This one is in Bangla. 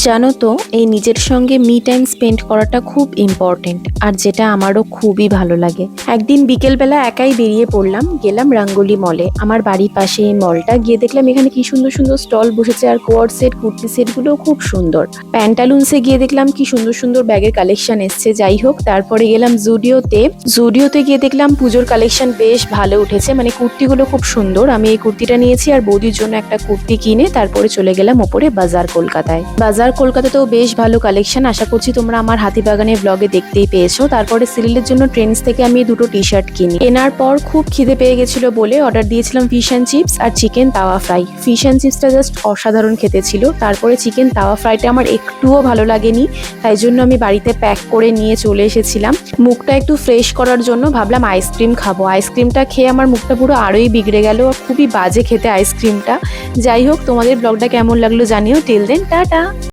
জানো তো, এই নিজের সঙ্গে মি টাইম স্পেন্ড করাটা খুব ইম্পর্টেন্ট, আর যেটা আমারও খুবই ভালো লাগে। একদিন বিকেলবেলা একাই বেরিয়ে পড়লাম, গেলাম রাঙ্গুলি মলে। আমার বাড়ির পাশে এই মলটা, গিয়ে দেখলাম এখানে কি সুন্দর সুন্দর স্টল বসেছে, আর কোয়ার্ড সেট, কুর্তি সেটগুলো খুব সুন্দর। প্যান্টালুন্সে গিয়ে দেখলাম কি সুন্দর সুন্দর ব্যাগের কালেকশন এসছে। যাই হোক, তারপরে গেলাম জুডিওতে গিয়ে দেখলাম পুজোর কালেকশন বেশ ভালো উঠেছে, মানে কুর্তিগুলো খুব সুন্দর। আমি এই কুর্তিটা নিয়েছি, আর বৌদির জন্য একটা কুর্তি কিনে তারপরে চলে গেলাম ওপরে বাজার কলকাতায়। বাজার কলকাতাতেও বেশ ভালো কালেকশন, আশা করছি তোমরা আমার হাতিবাগানের ব্লগে দেখতেই পেয়েছো। তারপরে সিরিলের জন্য ট্রেন্ডস থেকে আমি দুটো টি শার্ট কিনি। কেনার পর খুব খিদে পেয়ে গেছিল বলে অর্ডার দিয়েছিলাম ফিশ অ্যান্ড চিপস আর chicken tawa fry. Fish and চিপসটা জাস্ট অসাধারণ খেতে ছিল। তারপরে চিকেন তাওয়া ফ্রাইটা আমার একটুও ভালো লাগেনি, তাই জন্য আমি বাড়িতে প্যাক করে নিয়ে চলে এসেছিলাম। মুখটা একটু ফ্রেশ করার জন্য ভাবলাম আইসক্রিম খাবো। আইসক্রিমটা খেয়ে আমার মুখটা পুরো আরোই বিগড়ে গেল, খুবই বাজে খেতে আইসক্রিমটা। যাই হোক, তোমাদের ব্লগটা কেমন লাগলো জানিও। Till then, tata.